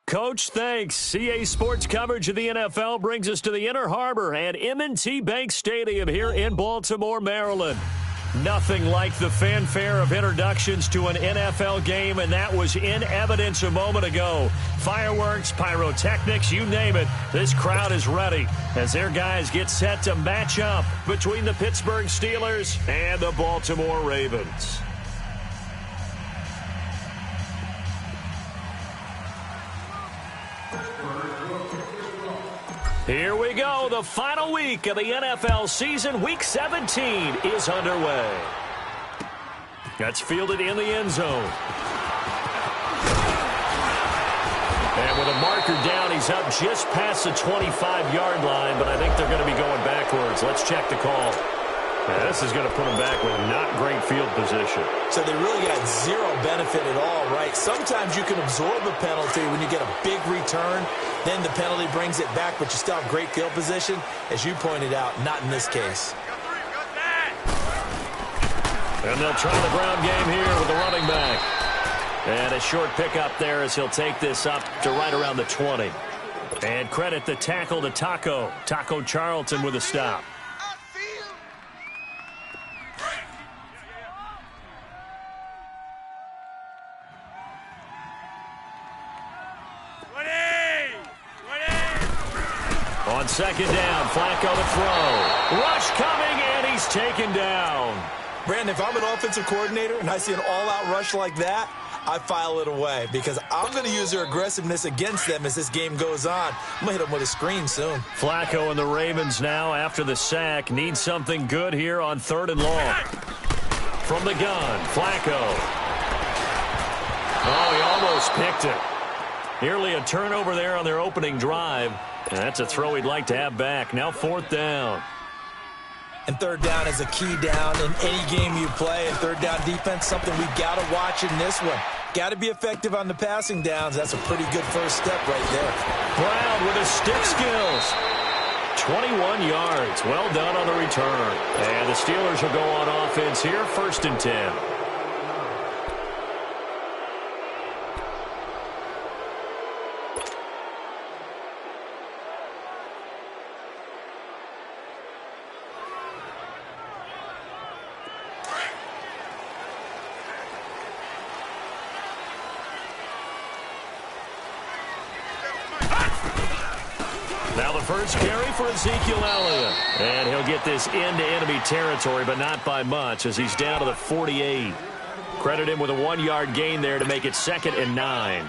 Coach, thanks. CA Sports coverage of the NFL brings us to the Inner Harbor and M&T Bank Stadium here in Baltimore, Maryland. Nothing like the fanfare of introductions to an NFL game, and that was in evidence a moment ago. Fireworks, pyrotechnics, you name it. This crowd is ready as their guys get set to match up between the Pittsburgh Steelers and the Baltimore Ravens. Here we go. The final week of the NFL season. Week 17 is underway. That's fielded in the end zone. And with a marker down, he's up just past the 25-yard line, but I think they're going to be going backwards. Let's check the call. Now, this is going to put him back with not great field position. So they really got zero benefit at all, right? Sometimes you can absorb a penalty when you get a big return. Then the penalty brings it back, but you still have great field position. As you pointed out, not in this case. And they'll try the ground game here with the running back. And a short pickup there as he'll take this up to right around the 20. And credit the tackle to Taco Charlton with a stop. On second down, Flacco to throw. Rush coming, and he's taken down. Brandon, if I'm an offensive coordinator and I see an all-out rush like that, I file it away because I'm going to use their aggressiveness against them as this game goes on. I'm going to hit them with a screen soon. Flacco and the Ravens now, after the sack, need something good here on 3rd and long. From the gun, Flacco. Oh, he almost picked it. Nearly a turnover there on their opening drive. And that's a throw he'd like to have back. Now 4th down. And 3rd down is a key down in any game you play. And 3rd down defense, something we've got to watch in this one. Got to be effective on the passing downs. That's a pretty good first step right there. Brown with his stick skills. 21 yards. Well done on the return. And the Steelers will go on offense here, 1st and 10. First carry for Ezekiel Elliott. And he'll get this into enemy territory, but not by much as he's down to the 48. Credit him with a 1-yard gain there to make it 2nd and 9.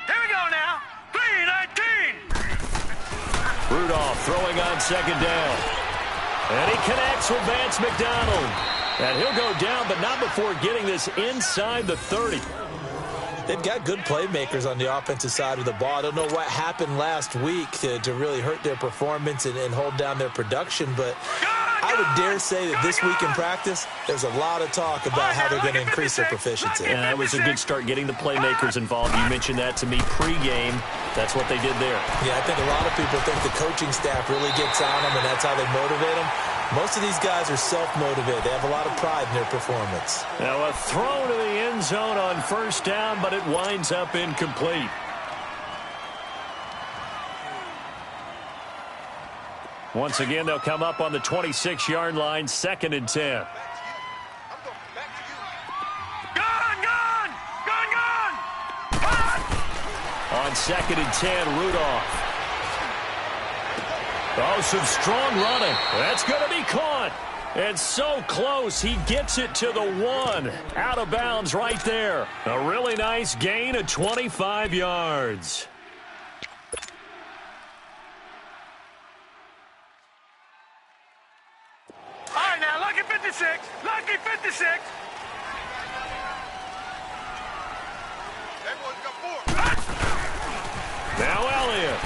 Here we go now. 3-19. Rudolph throwing on 2nd down. And he connects with Vance McDonald. And he'll go down, but not before getting this inside the 30. They've got good playmakers on the offensive side of the ball. I don't know what happened last week to really hurt their performance and hold down their production, but I would dare say that this week in practice, there's a lot of talk about how they're going to increase their proficiency. And that was a good start getting the playmakers involved. You mentioned that to me pregame. That's what they did there. Yeah, I think a lot of people think the coaching staff really gets on them, and that's how they motivate them. Most of these guys are self-motivated. They have a lot of pride in their performance. Now a throw to the end zone on 1st down, but it winds up incomplete. Once again, they'll come up on the 26-yard line, 2nd and 10. On 2nd and 10, Rudolph. Oh, some strong running. That's going to be caught. And so close, he gets it to the 1. Out of bounds right there. A really nice gain of 25 yards. All right, now look at 56! Lucky 56! Now Elliott.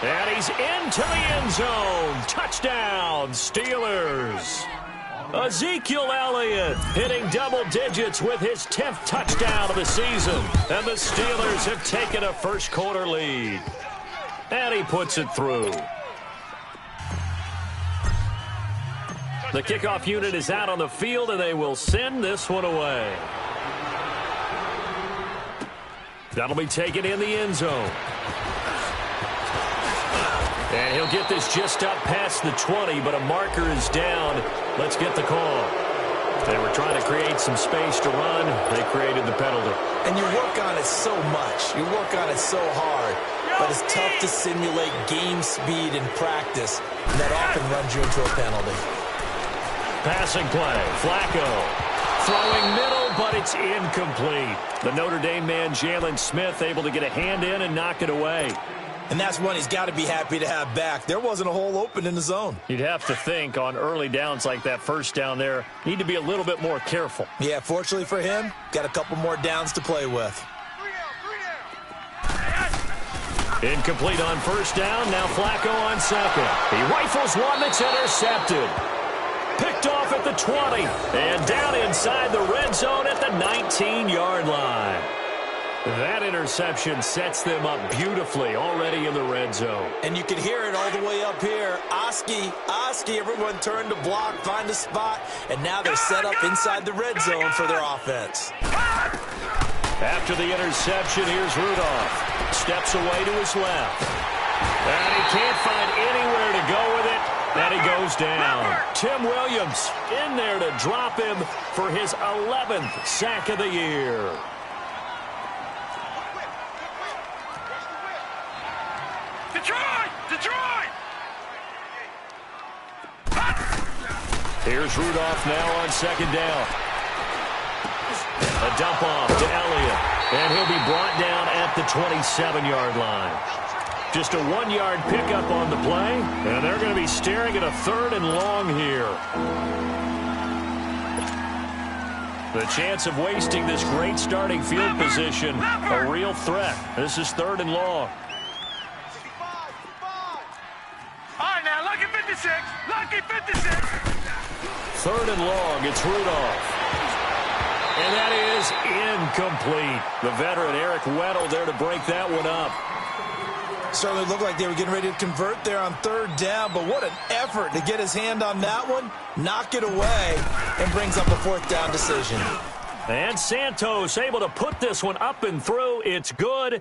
And he's into the end zone. Touchdown, Steelers. Ezekiel Elliott hitting double digits with his 10th touchdown of the season. And the Steelers have taken a first-quarter lead. And he puts it through. The kickoff unit is out on the field, and they will send this one away. That'll be taken in the end zone. And he'll get this just up past the 20, but a marker is down. Let's get the call. They were trying to create some space to run. They created the penalty. And you work on it so much. You work on it so hard. But it's tough to simulate game speed in practice. And that often runs you into a penalty. Passing play. Flacco. Throwing middle, but it's incomplete. The Notre Dame man, Jalen Smith, able to get a hand in and knock it away. And that's one he's got to be happy to have back. There wasn't a hole open in the zone. You'd have to think on early downs like that first down there, need to be a little bit more careful. Yeah, fortunately for him, got a couple more downs to play with. Incomplete on first down. Now Flacco on second. He rifles one that's intercepted. Picked off at the 20. And down inside the red zone at the 19-yard line. That interception sets them up beautifully already in the red zone. And you can hear it all the way up here. Oski, everyone turned to block, find a spot, and now they're set up inside the red zone for their offense. After the interception, here's Rudolph. Steps away to his left. And he can't find anywhere to go with it. And he goes down. Tim Williams in there to drop him for his 11th sack of the year. Detroit! Here's Rudolph now on second down. A dump off to Elliott. And he'll be brought down at the 27-yard line. Just a 1-yard pickup on the play. And they're going to be staring at a 3rd and long here. The chance of wasting this great starting field position, a real threat. This is 3rd and long. Lucky 56! Lucky 56! 3rd and long, it's Rudolph. And that is incomplete. The veteran Eric Weddle there to break that one up. Certainly looked like they were getting ready to convert there on 3rd down, but what an effort to get his hand on that one, knock it away, and brings up a 4th down decision. And Santos able to put this one up and through. It's good.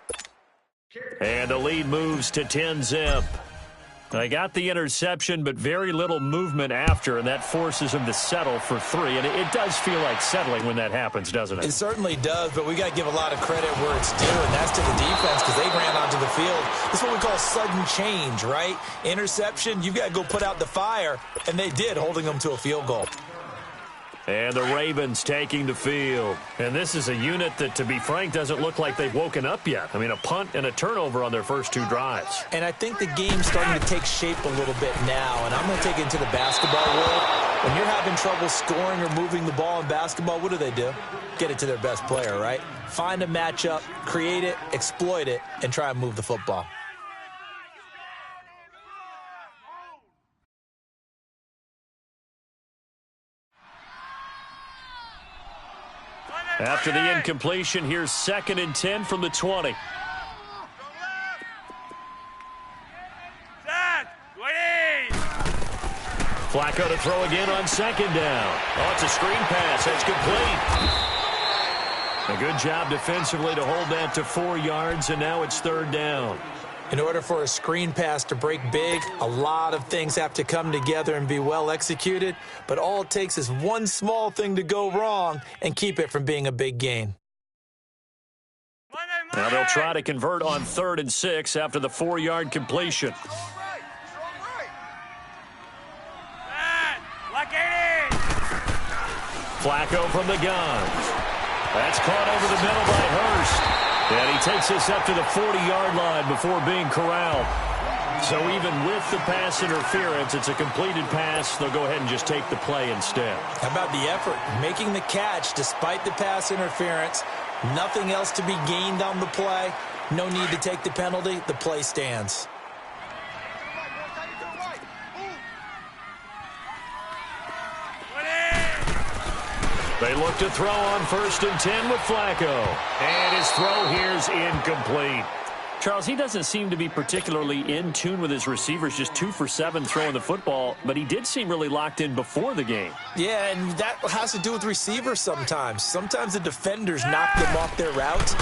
And the lead moves to 10-zip. They got the interception, but very little movement after, and that forces him to settle for 3. And it does feel like settling when that happens, doesn't it? It certainly does, but we got to give a lot of credit where it's due, and that's to the defense because they ran onto the field. This is what we call sudden change, right? Interception, you've got to go put out the fire, and they did, holding them to a field goal. And the Ravens taking the field. And this is a unit that, to be frank, doesn't look like they've woken up yet. I mean, a punt and a turnover on their first 2 drives. And I think the game's starting to take shape a little bit now, and I'm going to take it into the basketball world. When you're having trouble scoring or moving the ball in basketball, what do? Get it to their best player, right? Find a matchup, create it, exploit it, and try and move the football. After the incompletion, here's 2nd and 10 from the 20. Flacco to throw again on 2nd down. Oh, it's a screen pass. That's complete. A good job defensively to hold that to 4 yards, and now it's 3rd down. In order for a screen pass to break big, a lot of things have to come together and be well executed, but all it takes is one small thing to go wrong and keep it from being a big gain. Now they'll try to convert on 3rd and 6 after the 4-yard completion. Flacco from the gun. That's caught over the middle by Hurst. And he takes us up to the 40-yard line before being corralled. So even with the pass interference, it's a completed pass. They'll go ahead and just take the play instead. How about the effort? Making the catch despite the pass interference. Nothing else to be gained on the play. No need to take the penalty. The play stands. They look to throw on 1st and 10 with Flacco. And his throw here's incomplete. Charles, he doesn't seem to be particularly in tune with his receivers, just 2 for 7 throwing the football, but he did seem really locked in before the game. Yeah, and that has to do with receivers sometimes. Sometimes the defenders knock them off their routes,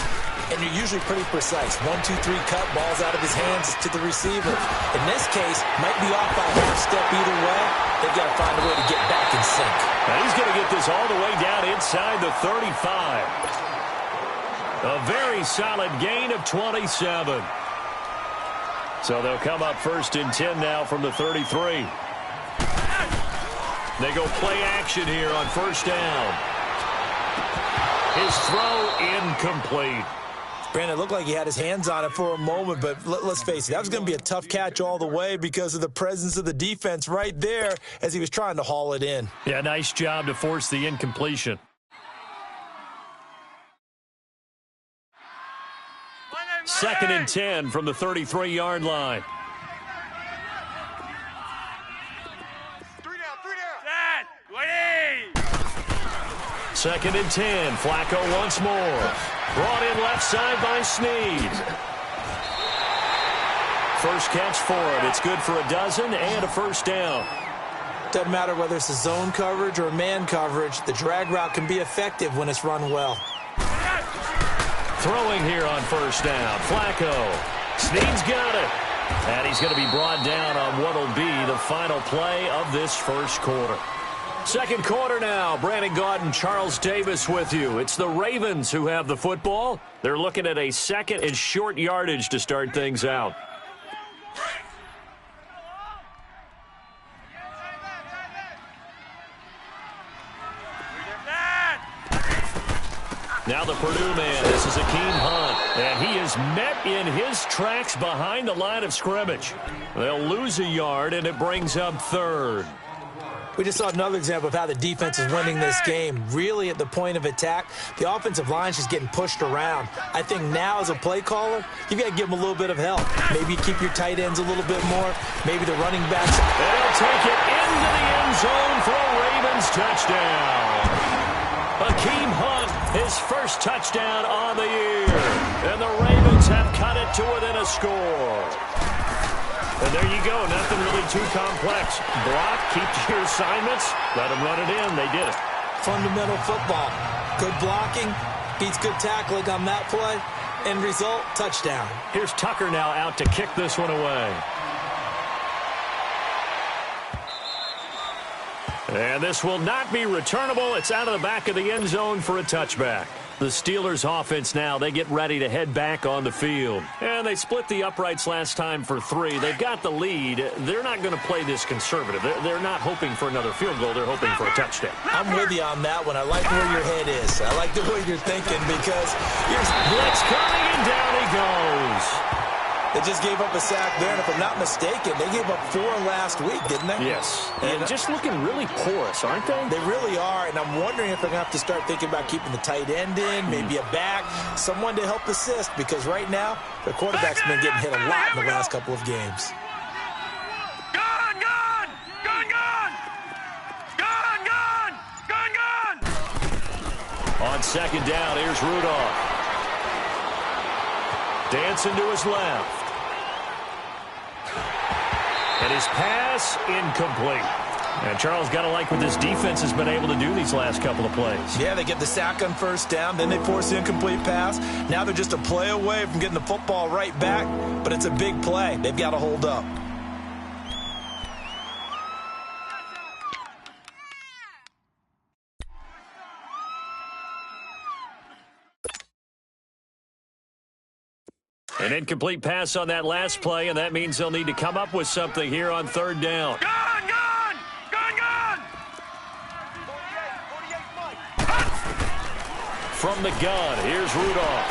and you're usually pretty precise. 1, 2, 3 cut, balls out of his hands to the receiver. In this case, might be off by a half step either way. They've got to find a way to get back in sync. Now he's going to get this all the way down inside the 35. A very solid gain of 27. So they'll come up 1st and 10 now from the 33. They go play action here on 1st down. His throw incomplete. Brandon, it looked like he had his hands on it for a moment, but let's face it, that was going to be a tough catch all the way because of the presence of the defense right there as he was trying to haul it in. Yeah, nice job to force the incompletion. 2nd and 10 from the 33-yard line. 3 down. Set. 2nd and 10. Flacco once more. Brought in left side by Snead. First catch for him. It's good for a dozen and a 1st down. Doesn't matter whether it's a zone coverage or man coverage. The drag route can be effective when it's run well. Throwing here on 1st down. Flacco. Snead's got it. And he's going to be brought down on what will be the final play of this 1st quarter. 2nd quarter now. Brandon Gaudin, Charles Davis with you. It's the Ravens who have the football. They're looking at a 2nd and short yardage to start things out. Now the Purdue man, this is Akeem Hunt, and he is met in his tracks behind the line of scrimmage. They'll lose a yard, and it brings up 3rd. We just saw another example of how the defense is winning this game. Really at the point of attack, the offensive line's just getting pushed around. I think now as a play caller, you've got to give them a little bit of help. Maybe keep your tight ends a little bit more. Maybe the running backs. They'll take it into the end zone for a Ravens touchdown. Akeem Hunt, his 1st touchdown on the year. And the Ravens have cut it to within a score. And there you go. Nothing really too complex. Block, keep to your assignments, let them run it in. They did it. Fundamental football. Good blocking, beats good tackling on that play. End result, touchdown. Here's Tucker now out to kick this one away. And this will not be returnable. It's out of the back of the end zone for a touchback. The Steelers offense now, they get ready to head back on the field. And they split the uprights last time for 3. They've got the lead. They're not going to play this conservative. They're not hoping for another field goal. They're hoping for a touchdown. I'm with you on that one. I like where your head is. I like the way you're thinking because here's blitz coming and down he goes. They just gave up a sack there, and if I'm not mistaken, they gave up 4 last week, didn't they? Yes. And just looking really porous, aren't they? They really are, and I'm wondering if they're going to have to start thinking about keeping the tight end in, maybe a back, someone to help assist, because right now, their quarterback's been getting hit a lot in the last couple of games. Gone! On 2nd down, here's Rudolph. Dancing to his left. And his pass incomplete. And Charles got to like what this defense has been able to do these last couple of plays. Yeah, they get the sack on 1st down, then they force the incomplete pass. Now they're just a play away from getting the football right back, but it's a big play. They've got to hold up. An incomplete pass on that last play, and that means they'll need to come up with something here on 3rd down. Gone! From the gun, here's Rudolph.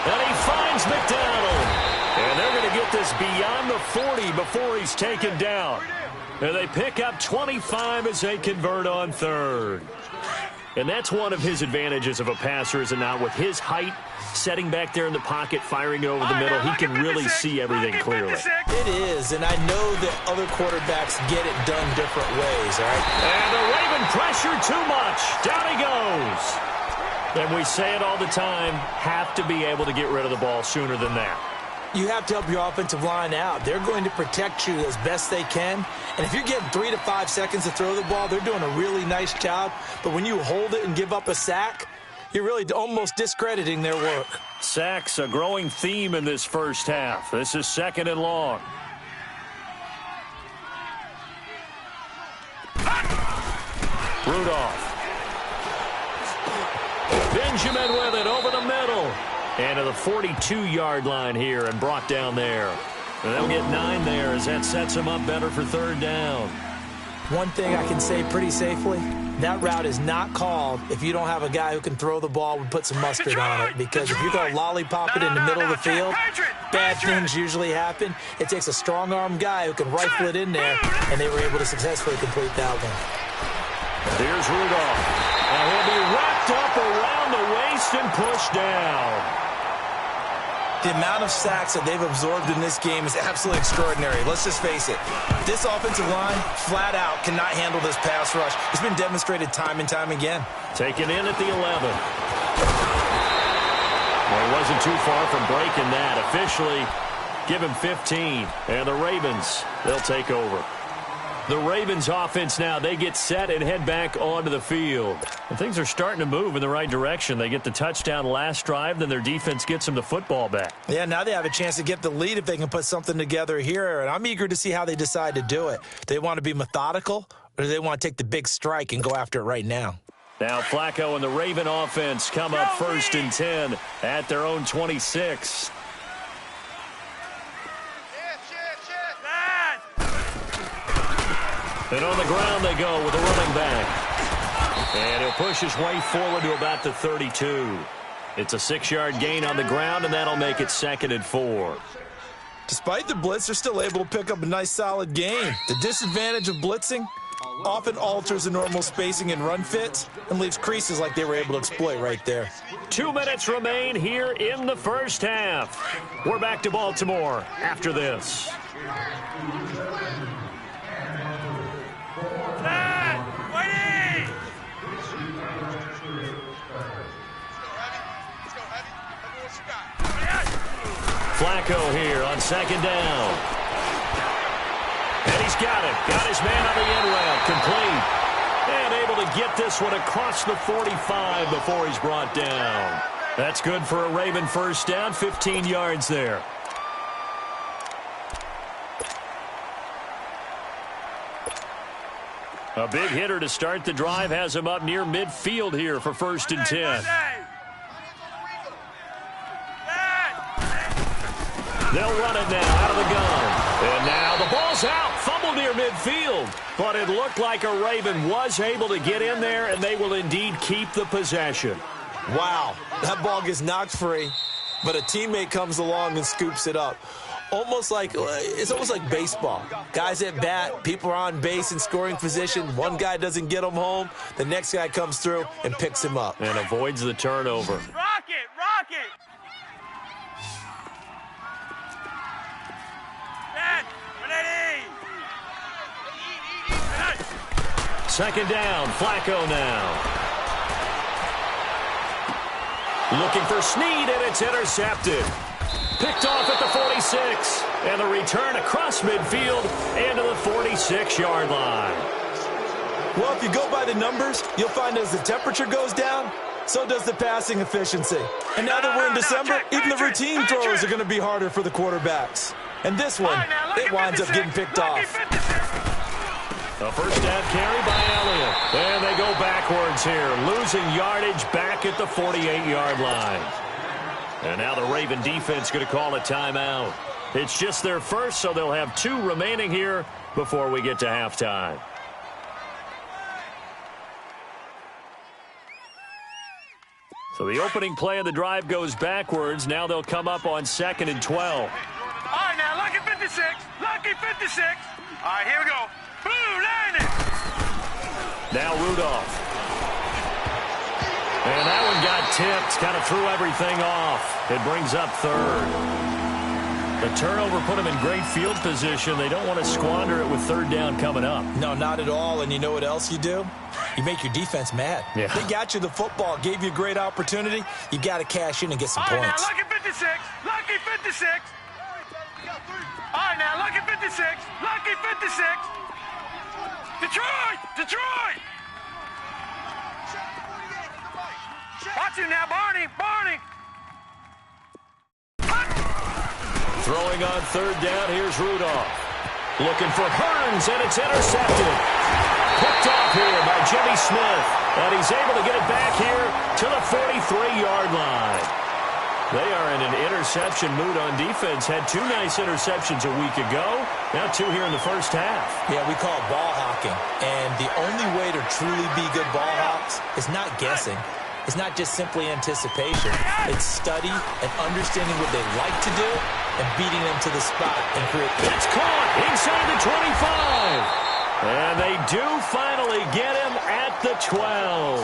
And he finds McDonald. And they're going to get get this beyond the 40 before he's taken down. And they pick up 25 as they convert on third. And that's one of his advantages of a passer, is it not? With his height, setting back there in the pocket, firing over the middle, he can really see everything clearly. It is, and I know that other quarterbacks get it done different ways, all right? And the Raven pressure too much. Down he goes. And we say it all the time, have to be able to get rid of the ball sooner than that. You have to help your offensive line out. They're going to protect you as best they can. And if you're getting 3 to 5 seconds to throw the ball, they're doing a really nice job. But when you hold it and give up a sack, you're really almost discrediting their work. Sacks, a growing theme in this first half. This is 2nd and long. Rudolph. Benjamin with it over the middle. And to the 42-yard line here and brought down there. And they'll get 9 there as that sets them up better for 3rd down. One thing I can say pretty safely, that route is not called if you don't have a guy who can throw the ball and put some mustard on it. Because if you're going to lollipop it in the middle of the field, bad things usually happen. It takes a strong-arm guy who can rifle it in there, and they were able to successfully complete that one. Here's Rudolph. And he'll be wrapped up around the waist and pushed down. The amount of sacks that they've absorbed in this game is absolutely extraordinary. Let's just face it. This offensive line, flat out, cannot handle this pass rush. It's been demonstrated time and time again. Taken in at the 11. Well, he wasn't too far from breaking that. Officially, give him 15. And the Ravens, they'll take over. The Ravens offense now, they get set and head back onto the field. And things are starting to move in the right direction. They get the touchdown last drive, then their defense gets them the football back. Yeah, now they have a chance to get the lead if they can put something together here. And I'm eager to see how they decide to do it. They want to be methodical, or do they want to take the big strike and go after it right now? Now Flacco and the Raven offense come up 1st and 10 at their own 26. And on the ground they go with a running back. And he'll push his way forward to about the 32. It's a 6-yard gain on the ground, and that'll make it 2nd and 4. Despite the blitz, they're still able to pick up a nice, solid gain. The disadvantage of blitzing often alters the normal spacing and run fits and leaves creases like they were able to exploit right there. 2 minutes remain here in the first half. We're back to Baltimore after this. Flacco here on 2nd down. And he's got it. Got his man on the end route. Complete. And able to get this one across the 45 before he's brought down. That's good for a Raven first down. 15 yards there. A big hitter to start the drive has him up near midfield here for 1st and 10. They'll run it now out of the gun. And now the ball's out. Fumble near midfield. But it looked like a Raven was able to get in there, and they will indeed keep the possession. Wow. That ball gets knocked free, but a teammate comes along and scoops it up. It's almost like baseball. Guys at bat, people are on base in scoring position. One guy doesn't get him home. The next guy comes through and picks him up. And avoids the turnover. Rock it, rock it. 2nd down, Flacco now. Looking for Snead, and it's intercepted. Picked off at the 46. And the return across midfield and to the 46-yard line. Well, if you go by the numbers, you'll find as the temperature goes down, so does the passing efficiency. And now that we're in December, even the routine throws are going to be harder for the quarterbacks. And this one, it winds up getting picked off. A first down carry by Elliott. And they go backwards here, losing yardage back at the 48-yard line. And now the Raven defense going to call a timeout. It's just their first, so they'll have 2 remaining here before we get to halftime. So the opening play of the drive goes backwards. Now they'll come up on 2nd and 12. All right, now 56. Lucky 56. All right, here we go. Boom, landed. Now Rudolph. And that one got tipped, kind of threw everything off. It brings up third. The turnover put them in great field position. They don't want to squander it with third down coming up. No, not at all. And you know what else you do? You make your defense mad. Yeah. They got you the football, gave you a great opportunity. You got to cash in and get some All right, points. now, lucky 56. Lucky 56. All right, now, lucky 56. Lucky 56. Detroit! Detroit! Watch him now, Barney! Barney! Throwing on third down, here's Rudolph. Looking for Hearns, and it's intercepted. Picked off here by Jimmy Smith, and he's able to get it back here to the 43-yard line. They are in an interception mood on defense. Had two nice interceptions a week ago. Now two here in the first half. Yeah, we call it ball hawking. And the only way to truly be good ball hawks is not guessing. It's not just simply anticipation. It's study and understanding what they like to do and beating them to the spot and create. That's caught inside the 25. And they do finally get him at the 12.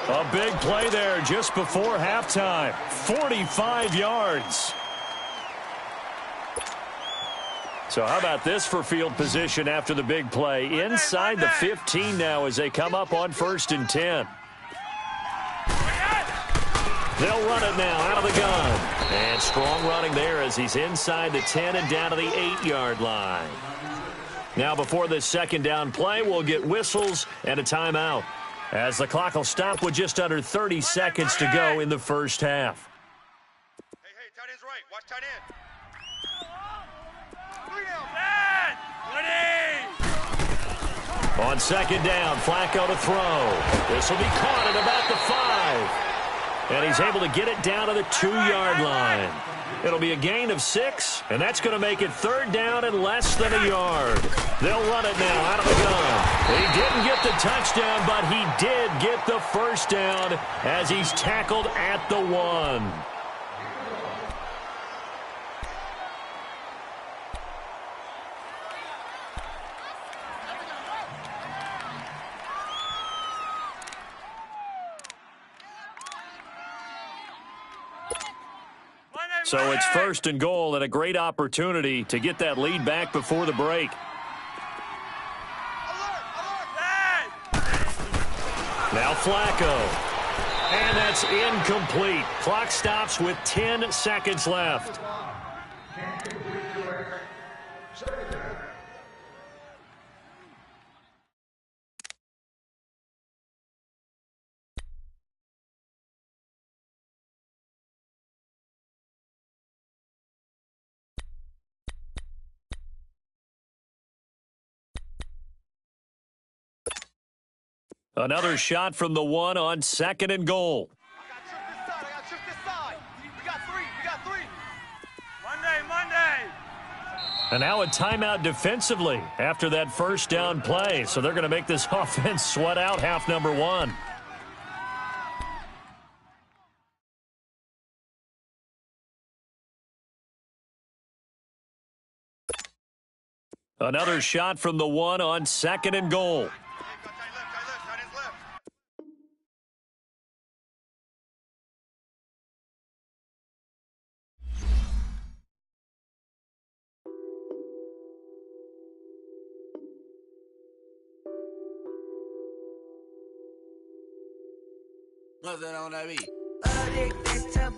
A big play there just before halftime. 45 yards. So how about this for field position after the big play? Inside the 15 now as they come up on 1st and 10. They'll run it now out of the gun. And strong running there as he's inside the 10 and down to the 8-yard line. Now before this second down play, we'll get whistles and a timeout, as the clock will stop with just under 30 seconds to go in the first half. Hey, tight end's right. Watch tight end. On second down, Flacco to throw. This will be caught at about the 5. And he's able to get it down to the 2-yard line. It'll be a gain of 6, and that's going to make it third down and less than a yard. They'll run it now out of the gun. He didn't get the touchdown, but he did get the first down as he's tackled at the 1. So it's 1st and goal and a great opportunity to get that lead back before the break. Now Flacco. And that's incomplete. Clock stops with 10 seconds left. Another shot from the 1 on 2nd and goal. I got trick this side. We got three. Monday. And now a timeout defensively after that first down play. So they're going to make this offense sweat out half number 1. Another shot from the 1 on 2nd and goal. Nothing on that beat. Addicted to